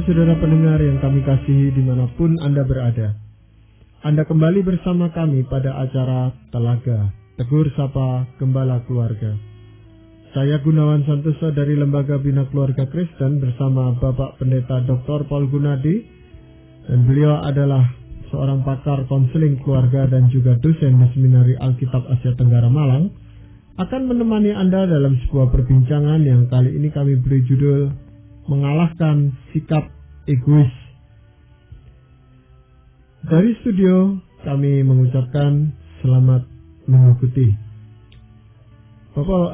saudara pendengar yang kami kasihi dimanapun Anda berada. Anda kembali bersama kami pada acara Telaga, Tegur Sapa Gembala Keluarga. Saya Gunawan Santoso dari Lembaga Bina Keluarga Kristen bersama Bapak Pendeta Dr. Paul Gunadi, dan beliau adalah seorang pakar konseling keluarga dan juga dosen di Seminari Alkitab Asia Tenggara Malang, akan menemani Anda dalam sebuah perbincangan yang kali ini kami beri judul Mengalahkan Sikap Egois. Dari studio kami mengucapkan selamat mengikuti. Bapak,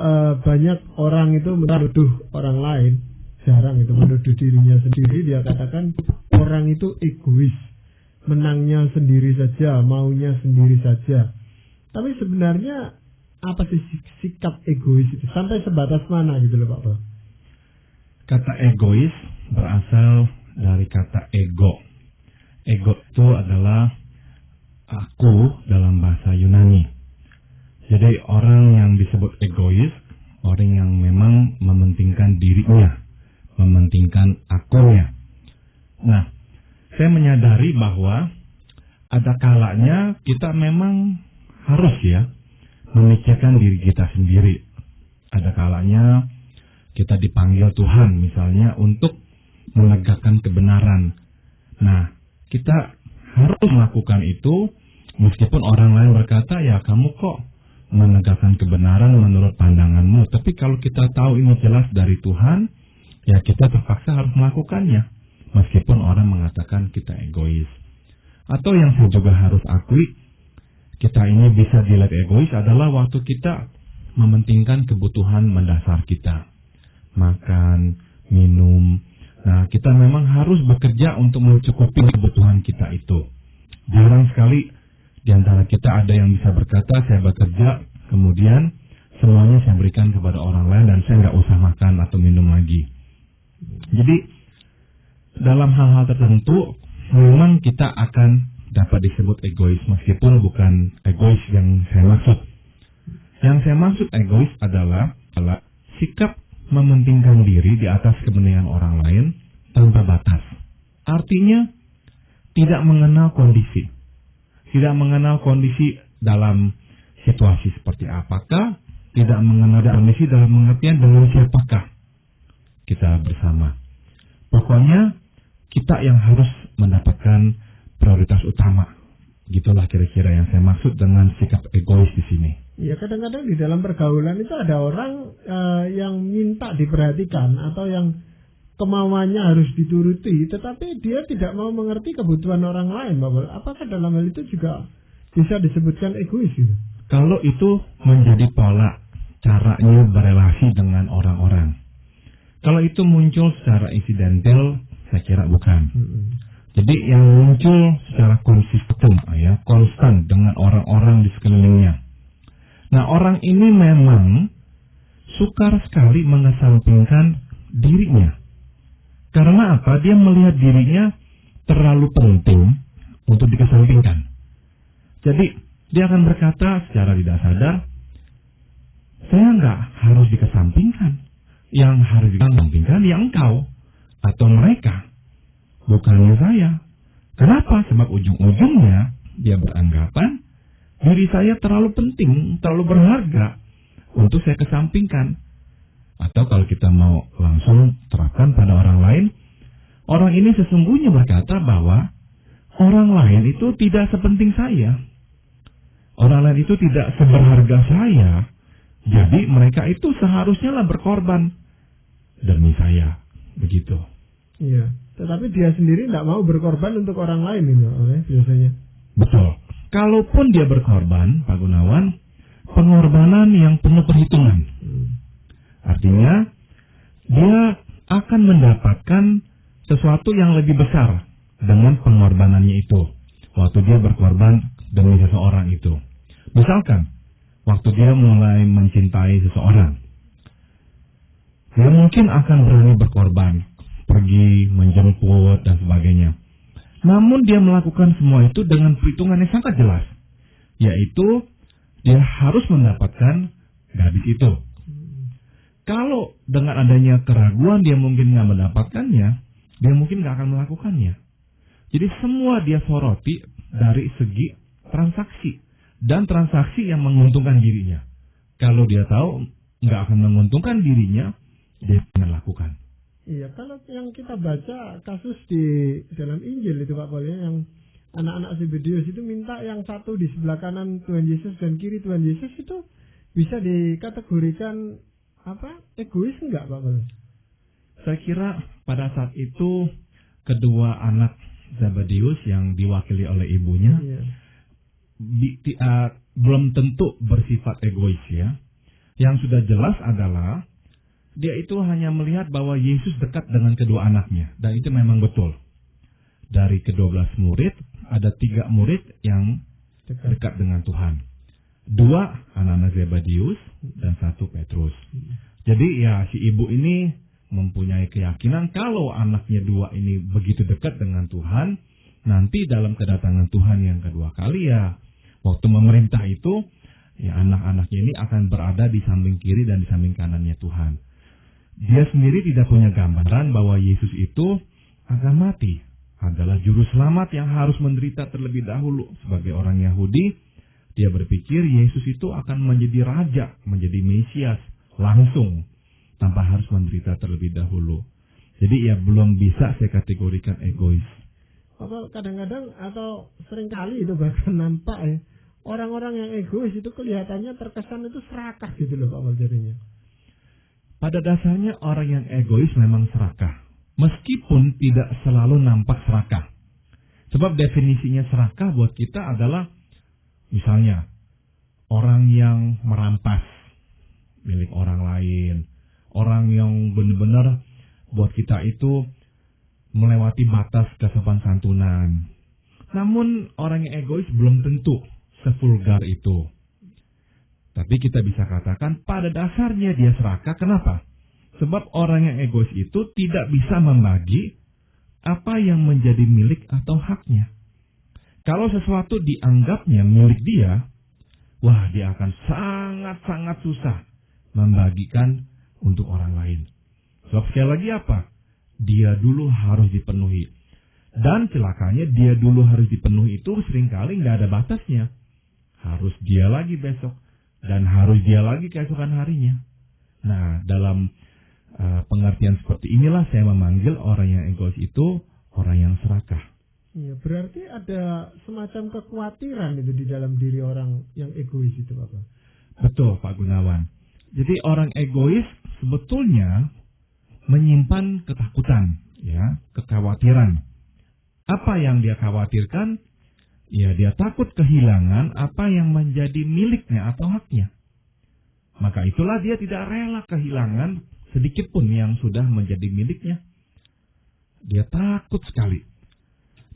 banyak orang itu menuduh orang lain, jarang itu menuduh dirinya sendiri. Dia katakan orang itu egois, menangnya sendiri saja, maunya sendiri saja. Tapi sebenarnya apa sih sikap egois itu? Sampai sebatas mana gitu loh Pak? Kata egois berasal dari kata ego. Ego itu adalah aku dalam bahasa Yunani. Jadi orang yang disebut egois, orang yang memang mementingkan dirinya, mementingkan akunya. Nah, saya menyadari bahwa ada kalanya kita memang harus memikirkan diri kita sendiri. Ada kalanya kita dipanggil Tuhan misalnya untuk menegakkan kebenaran. Nah, kita harus melakukan itu meskipun orang lain berkata, ya kamu kok menegakkan kebenaran menurut pandanganmu. Tapi kalau kita tahu ini jelas dari Tuhan, ya kita terpaksa harus melakukannya. Meskipun orang mengatakan kita egois. Atau yang saya juga harus akui, kita ini bisa dilihat egois adalah waktu kita mementingkan kebutuhan mendasar kita. Makan, minum. Nah, kita memang harus bekerja untuk mencukupi kebutuhan kita itu. Jarang sekali di antara kita ada yang bisa berkata, saya bekerja, kemudian semuanya saya berikan kepada orang lain dan saya nggak usah makan atau minum lagi. Jadi, dalam hal-hal tertentu, memang kita akan dapat disebut egois, meskipun bukan egois yang saya maksud. Yang saya maksud egois adalah sikap mementingkan diri di atas kepentingan orang lain tanpa batas. Artinya, tidak mengenal kondisi. Tidak mengenal kondisi dalam situasi seperti apakah, tidak mengenal kondisi dalam pengertian dengan siapakah kita bersama. Pokoknya, kita yang harus mendapatkan prioritas utama. Gitulah kira-kira yang saya maksud dengan sikap egois di sini. Ya, kadang-kadang di dalam pergaulan itu ada orang yang minta diperhatikan atau yang kemauannya harus dituruti, tetapi dia tidak mau mengerti kebutuhan orang lain. Apakah dalam hal itu juga bisa disebutkan egois? Gitu? Kalau itu menjadi pola caranya berelasi dengan orang-orang. Kalau itu muncul secara insidental, saya kira bukan. Jadi yang muncul secara konstan dengan orang-orang di sekelilingnya. Nah, orang ini memang sukar sekali mengesampingkan dirinya. Karena apa? Dia melihat dirinya terlalu penting untuk dikesampingkan. Jadi, dia akan berkata secara tidak sadar, saya nggak harus dikesampingkan. Yang harus dikesampingkan ya engkau atau mereka, bukannya saya. Kenapa? Sebab ujung-ujungnya dia beranggapan diri saya terlalu penting, terlalu berharga untuk saya kesampingkan. Atau kalau kita mau langsung terapkan pada orang lain, orang ini sesungguhnya berkata bahwa orang lain itu tidak sepenting saya. Orang lain itu tidak seberharga saya. Jadi mereka itu seharusnya lah berkorban demi saya. Begitu. Iya, tetapi dia sendiri tidak mau berkorban untuk orang lain ini, biasanya. Betul. Kalaupun dia berkorban, Pak Gunawan, pengorbanan yang penuh perhitungan. Artinya, dia akan mendapatkan sesuatu yang lebih besar dengan pengorbanannya itu. Waktu dia berkorban demi seseorang itu. Misalkan, waktu dia mulai mencintai seseorang, dia mungkin akan berani berkorban, pergi, menjemput, dan sebagainya. Namun dia melakukan semua itu dengan perhitungan yang sangat jelas. Yaitu, dia harus mendapatkan gadis itu. Kalau dengan adanya keraguan dia mungkin nggak mendapatkannya, dia mungkin nggak akan melakukannya. Jadi semua dia soroti dari segi transaksi, dan transaksi yang menguntungkan dirinya. Kalau dia tahu nggak akan menguntungkan dirinya, dia akan lakukan. Iya, kalau yang kita baca kasus di dalam Injil itu Pak Paul, yang anak-anak Zebedeus itu minta yang satu di sebelah kanan Tuhan Yesus dan kiri Tuhan Yesus, itu bisa dikategorikan egois enggak Pak Paul? Saya kira pada saat itu kedua anak Zebedeus yang diwakili oleh ibunya belum tentu bersifat egois ya. Yang sudah jelas adalah dia itu hanya melihat bahwa Yesus dekat dengan kedua anaknya. Dan itu memang betul. Dari ke-12 murid, ada 3 murid yang dekat dengan Tuhan. 2 anak-anak Zebedeus dan 1 Petrus. Jadi ya si ibu ini mempunyai keyakinan kalau anaknya 2 ini begitu dekat dengan Tuhan, nanti dalam kedatangan Tuhan yang kedua kali ya, waktu memerintah itu, ya anak-anaknya ini akan berada di samping kiri dan di samping kanannya Tuhan. Dia sendiri tidak punya gambaran bahwa Yesus itu akan mati, adalah juru selamat yang harus menderita terlebih dahulu. Sebagai orang Yahudi, dia berpikir Yesus itu akan menjadi raja, menjadi Mesias langsung, tanpa harus menderita terlebih dahulu. Jadi ya belum bisa saya kategorikan egois. Kadang-kadang atau seringkali itu bahkan nampak ya, orang-orang yang egois itu kelihatannya terkesan itu serakah gitu loh Pak Paul jadinya. Pada dasarnya orang yang egois memang serakah, meskipun tidak selalu nampak serakah. Sebab definisinya serakah buat kita adalah misalnya orang yang merampas milik orang lain, orang yang benar-benar buat kita itu melewati batas kesopan santunan. Namun orang yang egois belum tentu sevulgar itu. Tapi kita bisa katakan pada dasarnya dia serakah. Kenapa? Sebab orang yang egois itu tidak bisa membagi apa yang menjadi milik atau haknya. Kalau sesuatu dianggapnya milik dia, wah dia akan sangat-sangat susah membagikan untuk orang lain. Sebab sekali lagi apa? Dia dulu harus dipenuhi. Dan celakanya dia dulu harus dipenuhi itu seringkali nggak ada batasnya. Harus dia lagi besok. Dan harus dia lagi keesokan harinya. Nah, dalam pengertian seperti inilah saya memanggil orang yang egois itu orang yang serakah. Iya, berarti ada semacam kekhawatiran itu di dalam diri orang yang egois itu, Bapak. Betul, Pak Gunawan. Jadi orang egois sebetulnya menyimpan ketakutan, ya, kekhawatiran. Apa yang dia khawatirkan? Ya, dia takut kehilangan apa yang menjadi miliknya atau haknya. Maka itulah dia tidak rela kehilangan sedikit pun yang sudah menjadi miliknya. Dia takut sekali.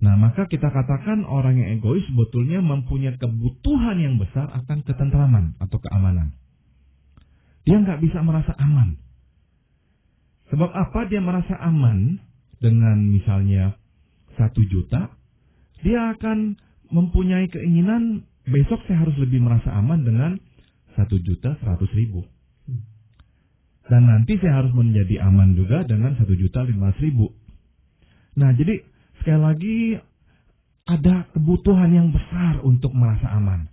Nah, maka kita katakan orang yang egois sebetulnya mempunyai kebutuhan yang besar akan ketentraman atau keamanan. Dia nggak bisa merasa aman. Sebab apa dia merasa aman dengan misalnya 1 juta, dia akan mempunyai keinginan besok saya harus lebih merasa aman dengan 1.100.000. Dan nanti saya harus menjadi aman juga dengan 1.005.000. Nah, jadi sekali lagi ada kebutuhan yang besar untuk merasa aman.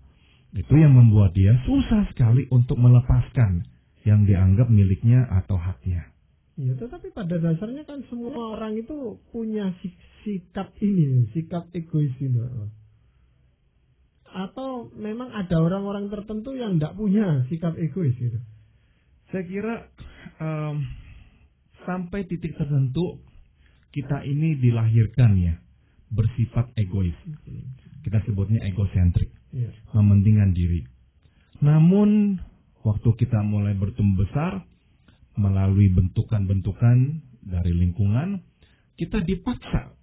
Itu yang membuat dia susah sekali untuk melepaskan yang dianggap miliknya atau haknya. Ya, tetapi pada dasarnya kan semua orang itu punya sikap ini, sikap egois ini. Atau memang ada orang-orang tertentu yang tidak punya sikap egois gitu? Saya kira sampai titik tertentu kita ini dilahirkan ya bersifat egois. Kita sebutnya egosentrik, mementingkan diri. Namun waktu kita mulai bertumbuh besar melalui bentukan-bentukan dari lingkungan, kita dipaksa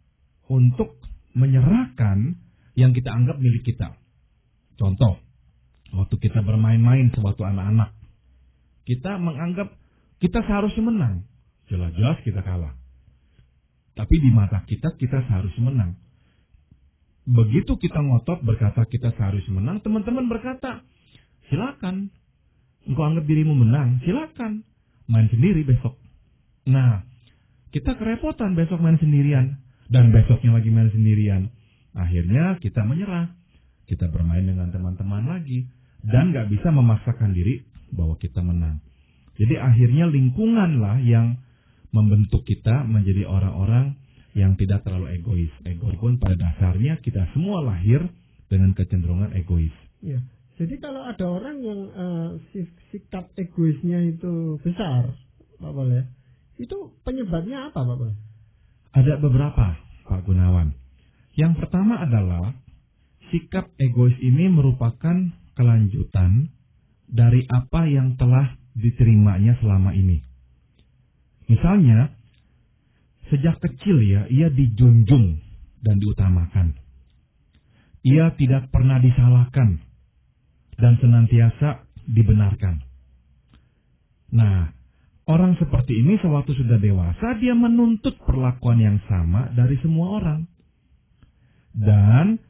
untuk menyerahkan yang kita anggap milik kita. Contoh, waktu kita bermain-main sebagai anak-anak, kita menganggap kita seharusnya menang. Jelas-jelas kita kalah. Tapi di mata kita seharusnya menang. Begitu kita ngotot berkata kita seharusnya menang, teman-teman berkata, silakan. Engkau anggap dirimu menang, silakan. Main sendiri besok. Nah, kita kerepotan besok main sendirian, dan besoknya lagi main sendirian. Akhirnya kita menyerah, kita bermain dengan teman-teman lagi, dan nggak bisa memaksakan diri bahwa kita menang. Jadi akhirnya lingkunganlah yang membentuk kita menjadi orang-orang yang tidak terlalu egois. Egois pun pada dasarnya kita semua lahir dengan kecenderungan egois. Ya. Jadi kalau ada orang yang sikap egoisnya itu besar, Pak Pol ya, itu penyebabnya apa, Pak Pol? Ada beberapa, Pak Gunawan. Yang pertama adalah sikap egois ini merupakan kelanjutan dari apa yang telah diterimanya selama ini. Misalnya, sejak kecil ia dijunjung dan diutamakan. Ia tidak pernah disalahkan dan senantiasa dibenarkan. Nah, orang seperti ini sewaktu sudah dewasa, dia menuntut perlakuan yang sama dari semua orang. Dan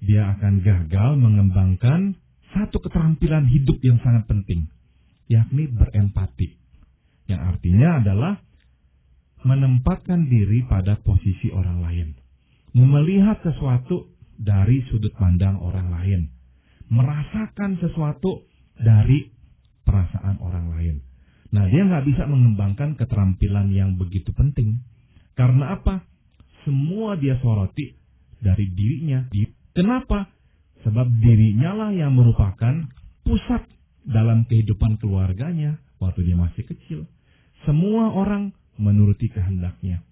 dia akan gagal mengembangkan satu keterampilan hidup yang sangat penting, yakni berempati. Yang artinya adalah menempatkan diri pada posisi orang lain. Melihat sesuatu dari sudut pandang orang lain. Merasakan sesuatu dari perasaan orang lain. Nah, dia nggak bisa mengembangkan keterampilan yang begitu penting. Karena apa? Semua dia soroti dari dirinya. Kenapa? Sebab dirinya lah yang merupakan pusat dalam kehidupan keluarganya waktu dia masih kecil. Semua orang menuruti kehendaknya.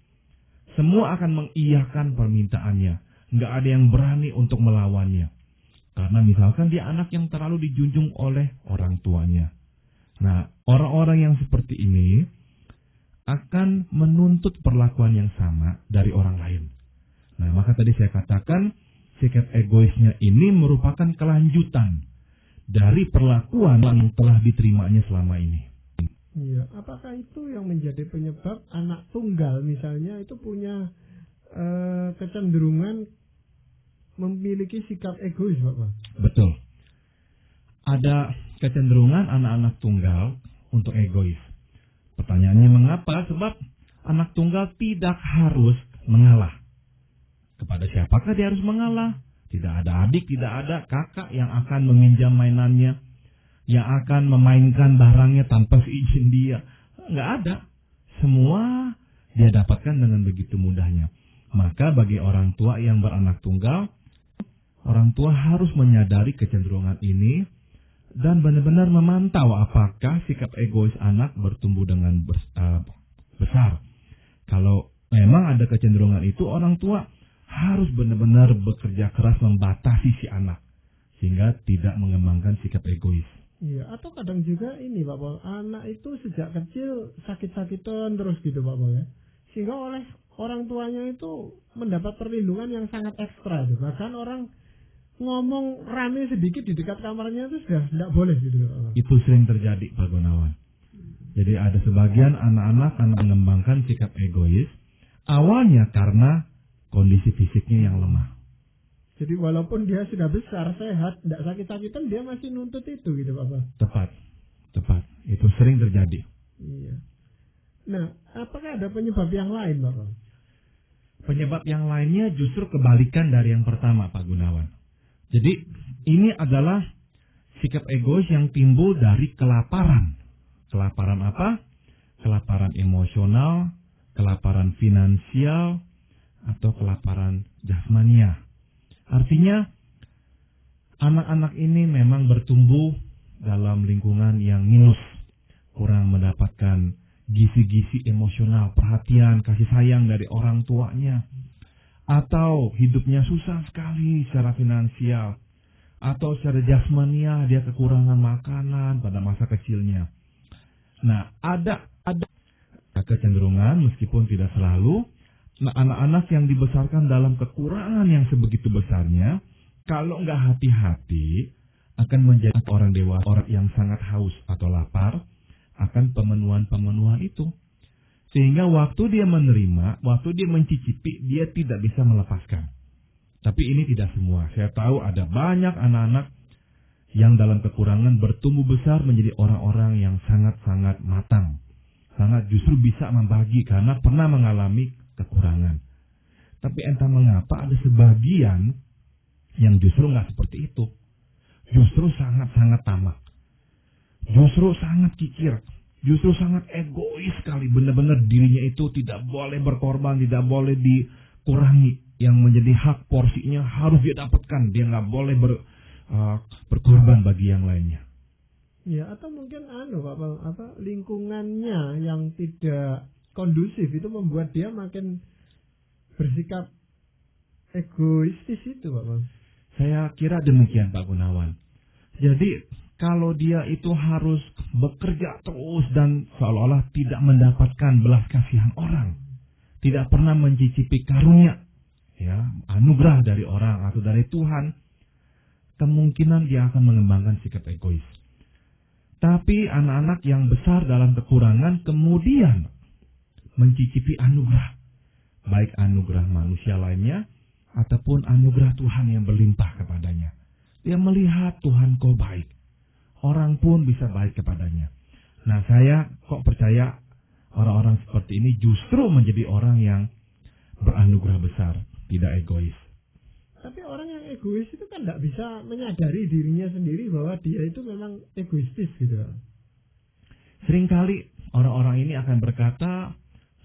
Semua akan mengiyakan permintaannya. Nggak ada yang berani untuk melawannya. Karena misalkan dia anak yang terlalu dijunjung oleh orang tuanya. Nah, orang-orang yang seperti ini akan menuntut perlakuan yang sama dari orang lain. Nah, maka tadi saya katakan, sikap egoisnya ini merupakan kelanjutan dari perlakuan yang telah diterimanya selama ini. Iya, apakah itu yang menjadi penyebab anak tunggal misalnya itu punya kecenderungan memiliki sikap egois, Bapak? Betul. Ada kecenderungan anak-anak tunggal untuk egois. Pertanyaannya mengapa? Sebab anak tunggal tidak harus mengalah. Kepada siapakah dia harus mengalah? Tidak ada adik, tidak ada kakak yang akan meminjam mainannya, yang akan memainkan barangnya tanpa seizin dia. Nggak ada. Semua dia dapatkan dengan begitu mudahnya. Maka bagi orang tua yang beranak tunggal, orang tua harus menyadari kecenderungan ini dan benar-benar memantau apakah sikap egois anak bertumbuh dengan besar. Kalau memang ada kecenderungan itu, orang tua harus benar-benar bekerja keras membatasi si anak sehingga tidak mengembangkan sikap egois. Iya, atau kadang juga ini Pak Pol, anak itu sejak kecil sakit-sakitan terus gitu Pak Pol ya. Sehingga oleh orang tuanya itu mendapat perlindungan yang sangat ekstra itu. Bahkan orang ngomong rame sedikit di dekat kamarnya itu sudah tidak boleh gitu Pak Pol. Itu sering terjadi Pak Gunawan. Jadi ada sebagian anak-anak mengembangkan sikap egois awalnya karena kondisi fisiknya yang lemah. Jadi walaupun dia sudah besar, sehat, tidak sakit-sakitan, dia masih nuntut itu gitu Bapak. Tepat. Itu sering terjadi. Iya. Nah, apakah ada penyebab yang lain Bapak? Penyebab yang lainnya justru kebalikan dari yang pertama Pak Gunawan. Jadi ini adalah sikap egois yang timbul dari kelaparan. Kelaparan apa? Kelaparan emosional, kelaparan finansial, atau kelaparan jasmania. Artinya, anak-anak ini memang bertumbuh dalam lingkungan yang minus, kurang mendapatkan gizi-gizi emosional, perhatian, kasih sayang dari orang tuanya, atau hidupnya susah sekali secara finansial, atau secara jasmania dia kekurangan makanan pada masa kecilnya. Nah, ada kecenderungan meskipun tidak selalu. Nah, anak-anak yang dibesarkan dalam kekurangan yang sebegitu besarnya, kalau nggak hati-hati, akan menjadi orang dewasa, orang yang sangat haus atau lapar, akan pemenuhan-pemenuhan itu. Sehingga waktu dia menerima, waktu dia mencicipi, dia tidak bisa melepaskan. Tapi ini tidak semua. Saya tahu ada banyak anak-anak yang dalam kekurangan bertumbuh besar menjadi orang-orang yang sangat-sangat matang. sangat justru bisa membagi karena pernah mengalami kekurangan. Tapi entah mengapa ada sebagian yang justru nggak seperti itu. Justru sangat-sangat tamak. Justru sangat kikir. Justru sangat egois sekali. Benar-benar dirinya itu tidak boleh berkorban, tidak boleh dikurangi. Yang menjadi hak porsinya harus dia dapatkan. Dia nggak boleh berkorban bagi yang lainnya. Ya, atau mungkin lingkungannya yang tidak kondusif itu membuat dia makin bersikap egoistis itu, Pak Bang. Saya kira demikian, Pak Gunawan. Jadi kalau dia itu harus bekerja terus dan seolah-olah tidak mendapatkan belas kasihan orang, tidak pernah mencicipi karunia, ya, anugerah dari orang atau dari Tuhan, kemungkinan dia akan mengembangkan sikap egois. Tapi anak-anak yang besar dalam kekurangan kemudian mencicipi anugerah, baik anugerah manusia lainnya ataupun anugerah Tuhan yang berlimpah kepadanya. Dia melihat Tuhan kok baik, orang pun bisa baik kepadanya. Nah, saya kok percaya orang-orang seperti ini justru menjadi orang yang beranugerah besar, tidak egois. Tapi orang yang egois itu kan tidak bisa menyadari dirinya sendiri bahwa dia itu memang egoistis gitu. Seringkali orang-orang ini akan berkata,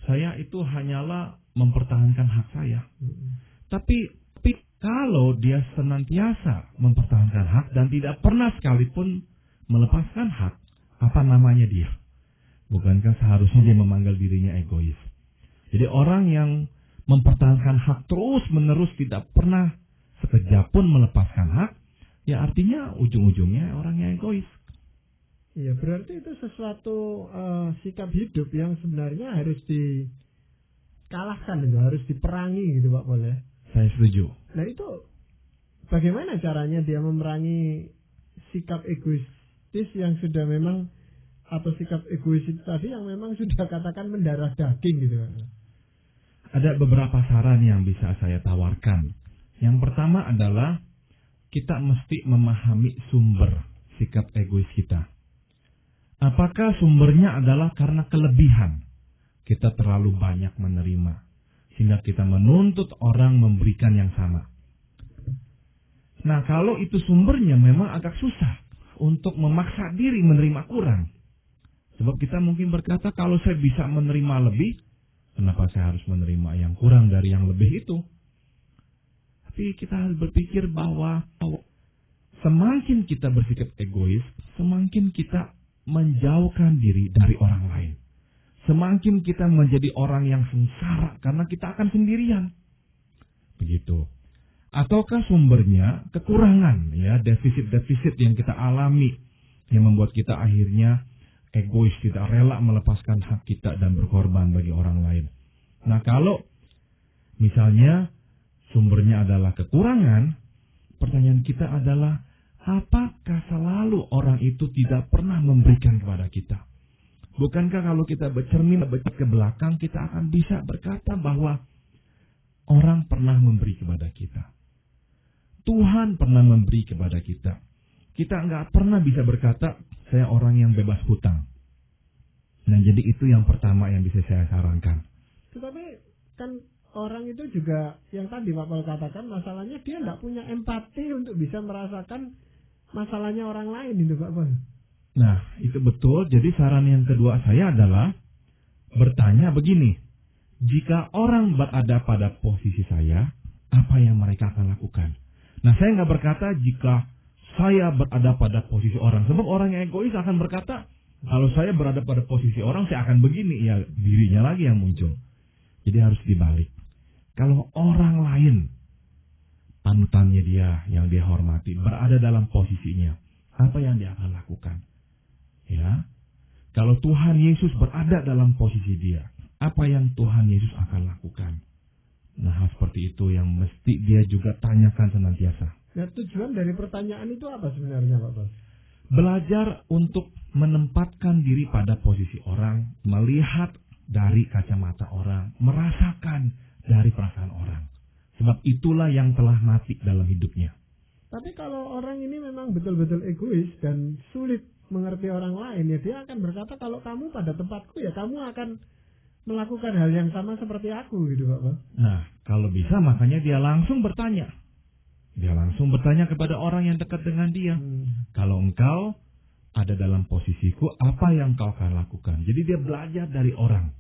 saya itu hanyalah mempertahankan hak saya. Tapi kalau dia senantiasa mempertahankan hak dan tidak pernah sekalipun melepaskan hak, apa namanya dia? Bukankah seharusnya dia memanggil dirinya egois? Jadi orang yang mempertahankan hak terus-menerus tidak pernah sekejap pun melepaskan hak, ya artinya ujung-ujungnya orang yang egois. Iya, berarti itu sesuatu sikap hidup yang sebenarnya harus dikalahkan, harus diperangi gitu Pak Pol ya. Saya setuju. Nah itu bagaimana caranya dia memerangi sikap egoistis yang sudah memang, atau sikap egois itu tadi yang memang sudah katakan mendarah daging gitu Pak? Ada beberapa saran yang bisa saya tawarkan. Yang pertama adalah kita mesti memahami sumber sikap egois kita. Apakah sumbernya adalah karena kelebihan? Kita terlalu banyak menerima, sehingga kita menuntut orang memberikan yang sama. Nah, kalau itu sumbernya memang agak susah untuk memaksa diri menerima kurang. Sebab kita mungkin berkata, kalau saya bisa menerima lebih, kenapa saya harus menerima yang kurang dari yang lebih itu? Tapi kita harus berpikir bahwa semakin kita bersikap egois, semakin kita menjauhkan diri dari orang lain. Semakin kita menjadi orang yang sengsara karena kita akan sendirian. Begitu. Ataukah sumbernya kekurangan, ya, defisit-defisit yang kita alami yang membuat kita akhirnya egois, tidak rela melepaskan hak kita dan berkorban bagi orang lain. Nah, kalau misalnya sumbernya adalah kekurangan, pertanyaan kita adalah, apakah selalu orang itu tidak pernah memberikan kepada kita? Bukankah kalau kita bercermin ke belakang, kita akan bisa berkata bahwa orang pernah memberi kepada kita. Tuhan pernah memberi kepada kita. Kita nggak pernah bisa berkata, saya orang yang bebas hutang. Nah, jadi itu yang pertama yang bisa saya sarankan. Tetapi kan orang itu juga yang tadi Pak Paul katakan, masalahnya dia tidak punya empati untuk bisa merasakan masalahnya orang lain itu Pak Paul. Nah, itu betul. Jadi saran yang kedua saya adalah bertanya begini, jika orang berada pada posisi saya, apa yang mereka akan lakukan? Nah, saya nggak berkata jika saya berada pada posisi orang, sebab orang yang egois akan berkata, kalau saya berada pada posisi orang, saya akan begini. Ya, dirinya lagi yang muncul. Jadi harus dibalik. Kalau orang lain, panutannya dia, yang dia hormati, berada dalam posisinya, apa yang dia akan lakukan? Ya, kalau Tuhan Yesus berada dalam posisi dia, apa yang Tuhan Yesus akan lakukan? Nah, seperti itu yang mesti dia juga tanyakan senantiasa. Nah, tujuan dari pertanyaan itu apa sebenarnya Pak Bos? Belajar untuk menempatkan diri pada posisi orang, melihat dari kacamata orang, merasakan dari perasaan orang. Sebab itulah yang telah mati dalam hidupnya. Tapi kalau orang ini memang betul-betul egois dan sulit mengerti orang lain, ya dia akan berkata, kalau kamu pada tempatku, ya kamu akan melakukan hal yang sama seperti aku, gitu Pak. Nah, kalau bisa makanya dia langsung bertanya. Dia langsung bertanya kepada orang yang dekat dengan dia. Kalau engkau ada dalam posisiku, apa yang kau akan lakukan? Jadi dia belajar dari orang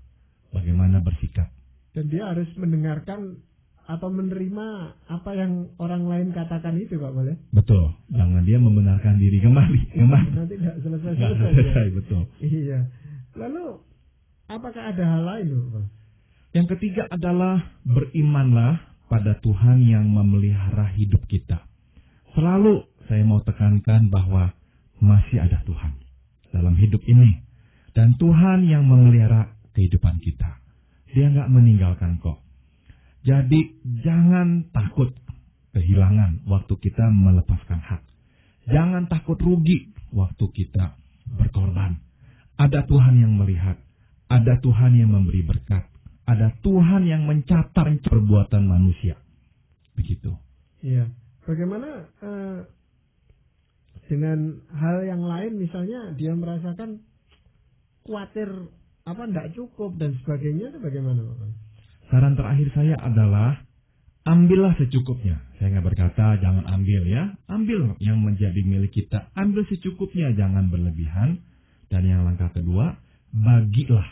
bagaimana bersikap. Dan dia harus mendengarkan atau menerima apa yang orang lain katakan itu, Pak, boleh? Betul. Jangan dia membenarkan diri kembali. Nanti tidak selesai. Betul. Iya. Lalu, apakah ada hal lain, Pak? Yang ketiga adalah berimanlah pada Tuhan yang memelihara hidup kita. Selalu saya mau tekankan bahwa masih ada Tuhan dalam hidup ini. Dan Tuhan yang memelihara kehidupan kita. Dia nggak meninggalkan kok. Jadi jangan takut kehilangan waktu kita melepaskan hak. Jangan takut rugi waktu kita berkorban. Ada Tuhan yang melihat. Ada Tuhan yang memberi berkat. Ada Tuhan yang mencatat perbuatan manusia. Begitu. Iya. Bagaimana dengan hal yang lain, misalnya dia merasakan khawatir tidak cukup dan sebagainya, itu bagaimana, Pak? Saran terakhir saya adalah ambillah secukupnya. Saya nggak berkata jangan ambil ya. Ambil yang menjadi milik kita. Ambil secukupnya, jangan berlebihan. Dan yang langkah kedua, bagilah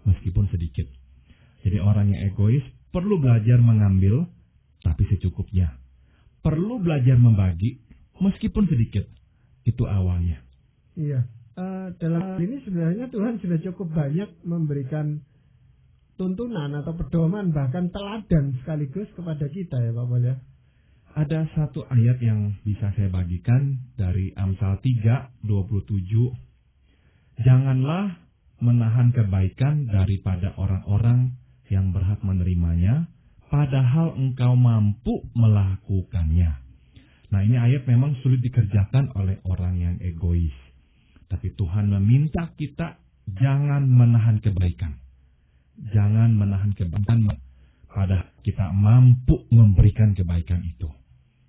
meskipun sedikit. Jadi orang yang egois perlu belajar mengambil tapi secukupnya. Perlu belajar membagi meskipun sedikit. Itu awalnya. Iya. Dalam ini sebenarnya Tuhan sudah cukup banyak memberikan tuntunan atau pedoman, bahkan teladan sekaligus kepada kita, ya Pak Pol, ya. Ada satu ayat yang bisa saya bagikan dari Amsal 3:27. Janganlah menahan kebaikan daripada orang-orang yang berhak menerimanya, padahal engkau mampu melakukannya. Nah, ini ayat memang sulit dikerjakan oleh orang yang egois. Tapi Tuhan meminta kita jangan menahan kebaikan. Jangan menahan kebaikan, padahal kita mampu memberikan kebaikan itu.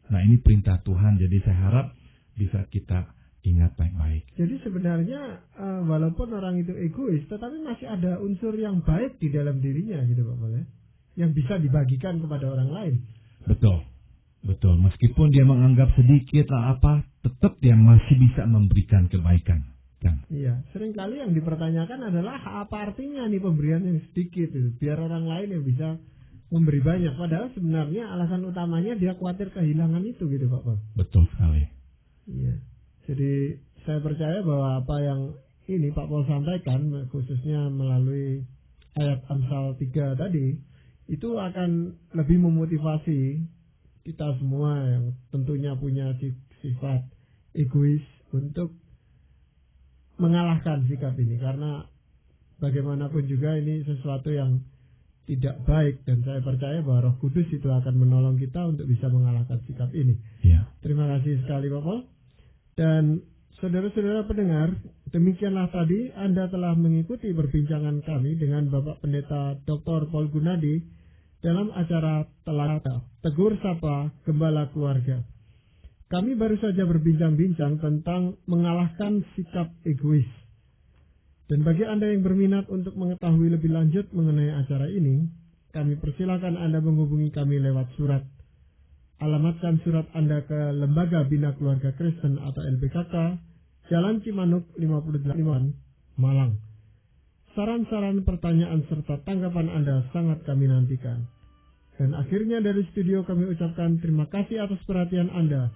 Nah, ini perintah Tuhan, jadi saya harap bisa kita ingat baik-baik. Jadi sebenarnya walaupun orang itu egois, tetapi masih ada unsur yang baik di dalam dirinya, gitu Pak Pol, yang bisa dibagikan kepada orang lain. Betul, betul. Meskipun dia menganggap sedikit lah apa, tetap dia masih bisa memberikan kebaikan. Iya, seringkali yang dipertanyakan adalah apa artinya nih pemberian yang sedikit itu, biar orang lain yang bisa memberi banyak. Padahal sebenarnya alasan utamanya dia khawatir kehilangan itu, gitu Pak Pol. Betul sekali. Iya, jadi saya percaya bahwa apa yang ini Pak Pol sampaikan, khususnya melalui ayat Amsal 3 tadi, itu akan lebih memotivasi kita semua yang tentunya punya sifat egois untuk mengalahkan sikap ini, karena bagaimanapun juga ini sesuatu yang tidak baik, dan saya percaya bahwa Roh Kudus itu akan menolong kita untuk bisa mengalahkan sikap ini. Ya. Terima kasih sekali Pak Pol. Dan saudara-saudara pendengar, demikianlah tadi Anda telah mengikuti perbincangan kami dengan Bapak Pendeta Dr. Paul Gunadi dalam acara Telaga Tegur Sapa Gembala Keluarga. Kami baru saja berbincang-bincang tentang mengalahkan sikap egois. Dan bagi Anda yang berminat untuk mengetahui lebih lanjut mengenai acara ini, kami persilakan Anda menghubungi kami lewat surat. Alamatkan surat Anda ke Lembaga Bina Keluarga Kristen atau LBKK, Jalan Cimanuk 58, Malang. Saran-saran, pertanyaan, serta tanggapan Anda sangat kami nantikan. Dan akhirnya dari studio kami ucapkan terima kasih atas perhatian Anda.